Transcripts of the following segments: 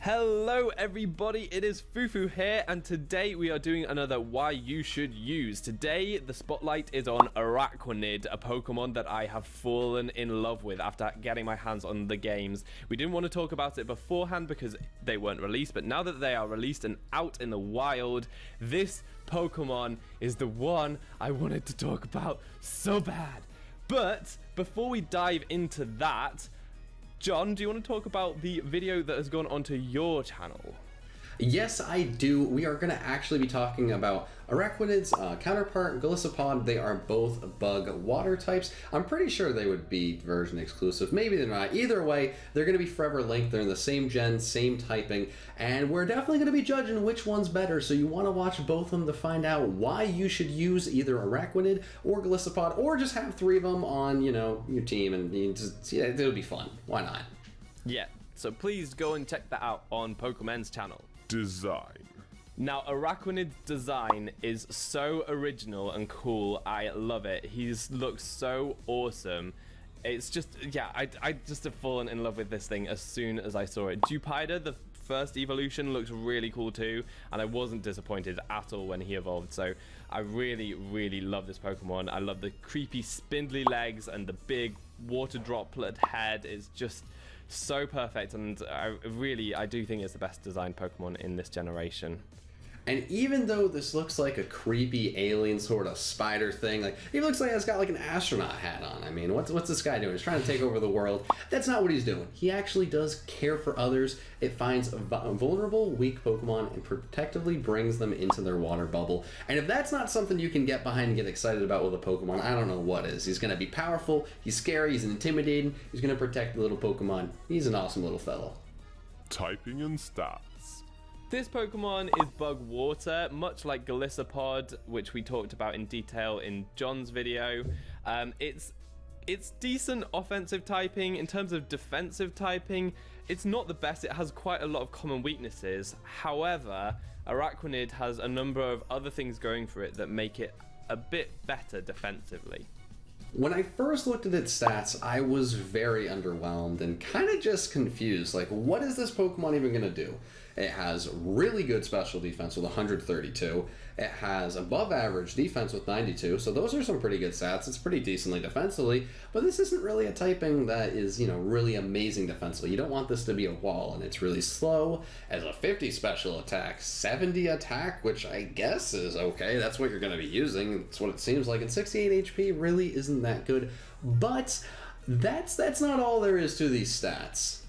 Hello everybody, it is Fufu here, and today we are doing another Why You Should Use. Today the spotlight is on Araquanid, a Pokemon that I have fallen in love with after getting my hands on the games. We didn't want to talk about it beforehand because they weren't released, but now that they are released and out in the wild, this Pokemon is the one I wanted to talk about so bad. But before we dive into that, John, do you want to talk about the video that has gone onto your channel? Yes, I do. We are going to actually be talking about Araquanid's counterpart, Golisopod. They are both bug water types. I'm pretty sure they would be version exclusive. Maybe they're not. Either way, they're going to be forever linked. They're in the same gen, same typing, and we're definitely going to be judging which one's better. So you want to watch both of them to find out why you should use either Araquanid or Golisopod, or just have three of them on, your team, and it'll be fun. Why not? Yeah, so please go and check that out on PokeMen's channel. Design. Now, Araquanid's design is so original and cool. I love it. He looks so awesome. It's just, yeah, I just have fallen in love with this thing as soon as I saw it. Jupiter, the first evolution, looks really cool too, and I wasn't disappointed at all when he evolved. So I really, really love this Pokemon. I love the creepy spindly legs and the big water droplet head. It's just so perfect, and I do think it's the best designed Pokemon in this generation. And even though this looks like a creepy alien sort of spider thing, like he looks like he's got like an astronaut hat on. I mean, what's this guy doing? He's trying to take over the world. That's not what he's doing. He actually does care for others. It finds vulnerable, weak Pokemon and protectively brings them into their water bubble. And if that's not something you can get behind and get excited about with a Pokemon, I don't know what is. He's going to be powerful, he's scary, he's intimidating, he's going to protect the little Pokemon. He's an awesome little fellow. Typing and stats. This Pokemon is bug water, much like Golisopod, which we talked about in detail in John's video. It's decent offensive typing. In terms of defensive typing, it's not the best. It has quite a lot of common weaknesses. However, Araquanid has a number of other things going for it that make it a bit better defensively. When I first looked at its stats, I was very underwhelmed and kind of just confused. Like, what is this Pokemon even going to do? It has really good special defense with 132. It has above average defense with 92. So those are some pretty good stats. It's pretty decently defensively, but this isn't really a typing that is, really amazing defensively. You don't want this to be a wall, and it's really slow. It has a 50 special attack, 70 attack, which I guess is okay. That's what you're going to be using. It's what it seems like. And 68 HP really isn't that good, but that's not all there is to these stats.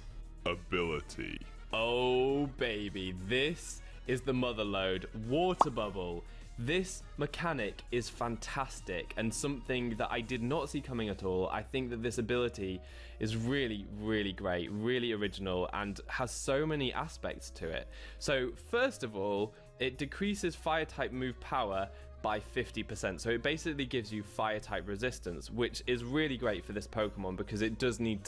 Ability. Oh baby, this is the motherlode, Water Bubble. This mechanic is fantastic and something that I did not see coming at all. I think that this ability is really, really great, really original, and has so many aspects to it. So first of all, it decreases fire type move power by 50%. So it basically gives you fire type resistance, which is really great for this Pokemon because it does need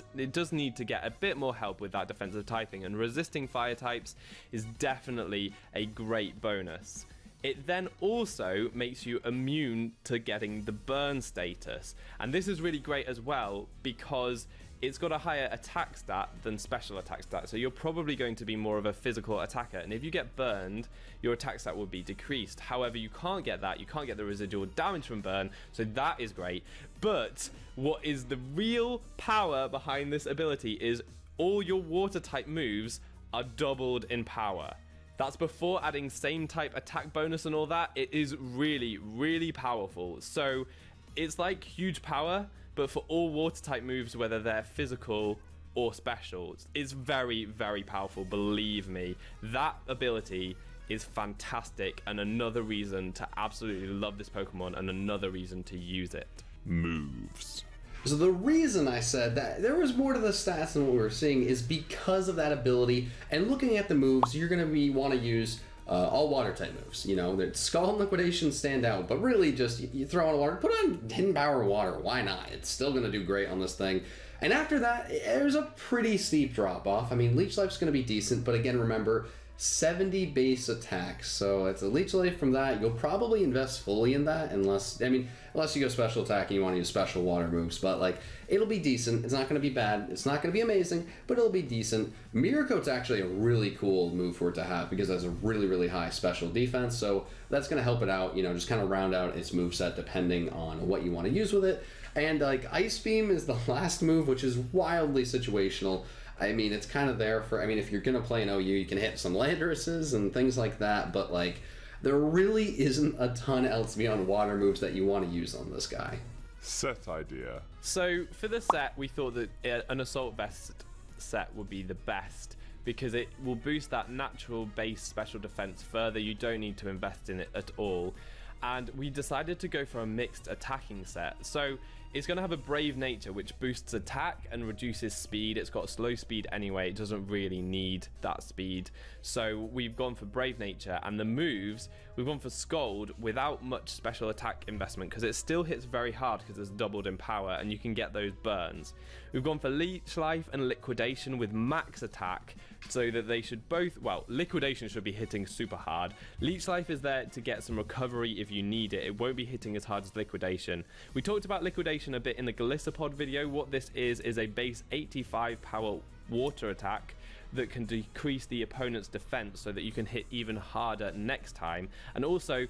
to get a bit more help with that defensive typing, and resisting fire types is definitely a great bonus. It then also makes you immune to getting the burn status, and this is really great as well because it's got a higher attack stat than special attack stat, so you're probably going to be more of a physical attacker, and if you get burned, your attack stat will be decreased. However, you can't get that, you can't get the residual damage from burn, so that is great. But what is the real power behind this ability is all your water type moves are doubled in power. That's before adding same type attack bonus and all that. It is really, really powerful. So it's like huge power, but for all water type moves, whether they're physical or special. It's very, very powerful, believe me. That ability is fantastic, and another reason to absolutely love this Pokemon, and another reason to use it. Moves. So the reason I said that there was more to the stats than what we were seeing is because of that ability. And looking at the moves, you're going to want to use all water type moves. The Skull and Liquidation stand out, but really just you throw on water, put on Hidden Power Water. Why not? It's still going to do great on this thing. And after that, there's a pretty steep drop off. I mean, Leech Life's going to be decent, but again, remember, 70 base attack. So it's a leech life from that. You'll probably invest fully in that unless you go special attack and you want to use special water moves. But like, it'll be decent. It's not going to be bad. It's not going to be amazing, but it'll be decent. Mirror Coat's actually a really cool move for it to have because it has a really, really high special defense. So that's going to help it out, just kind of round out its moveset depending on what you want to use with it. And like, Ice Beam is the last move, which is wildly situational. I mean, it's kind of there for, if you're going to play an OU, you can hit some Landorus's and things like that, but like, there really isn't a ton else beyond water moves that you want to use on this guy. Set idea. So for the set, we thought that an Assault Vest set would be the best because it will boost that natural base special defense further. You don't need to invest in it at all. And we decided to go for a mixed attacking set. So it's going to have a Brave Nature, which boosts attack and reduces speed. It's got slow speed anyway. It doesn't really need that speed. So we've gone for Brave Nature. And the moves, we've gone for Scold without much special attack investment because it still hits very hard because it's doubled in power and you can get those burns. We've gone for Leech Life and Liquidation with max attack so that they should both, well, Liquidation should be hitting super hard. Leech Life is there to get some recovery if you need it. It won't be hitting as hard as Liquidation. We talked about Liquidation a bit in the Galissapod video. What this is a base 85 power water attack that can decrease the opponent's defense so that you can hit even harder next time. And also,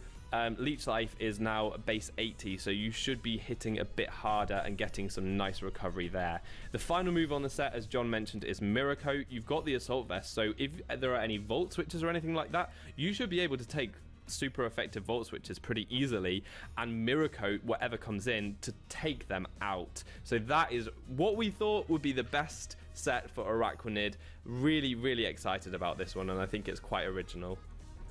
Leech Life is now base 80, so you should be hitting a bit harder and getting some nice recovery there. The final move on the set, as John mentioned, is Mirror Coat. You've got the Assault Vest, so if there are any Volt Switches or anything like that, you should be able to take super effective Volt Switches pretty easily and Mirror Coat whatever comes in to take them out. So that is what we thought would be the best set for Araquanid. Really, really excited about this one, and I think it's quite original.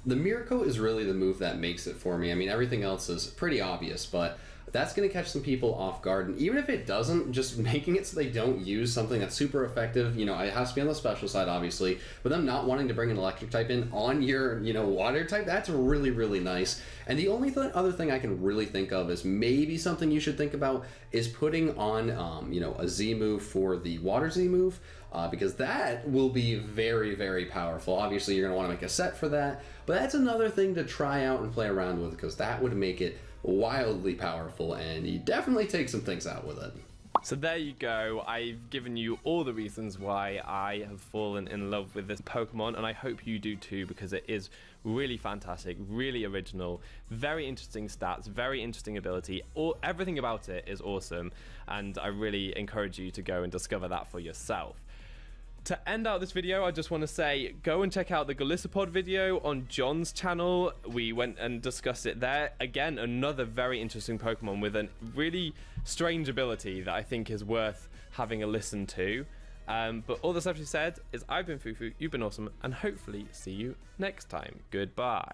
The Mirror Coat is really the move that makes it for me. Everything else is pretty obvious, but that's going to catch some people off guard. And even if it doesn't, just making it so they don't use something that's super effective, it has to be on the special side, obviously, but them not wanting to bring an electric type in on your, water type, that's really, really nice. And the only other thing I can really think of is maybe something you should think about is putting on, a Z move for the water Z move, because that will be very, very powerful. Obviously, you're going to want to make a set for that, but that's another thing to try out and play around with because that would make it wildly powerful, and you definitely take some things out with it. So there you go. I've given you all the reasons why I have fallen in love with this Pokemon, and I hope you do too, because it is really fantastic, really original, very interesting stats, very interesting ability. Everything about it is awesome, and I really encourage you to go and discover that for yourself. To end out this video, I just want to say, go and check out the Galissapod video on John's channel. We went and discussed it there. Again, another very interesting Pokemon with a really strange ability that I think is worth having a listen to. But all that's left to be said is I've been Fufu, you've been awesome, and hopefully see you next time. Goodbye.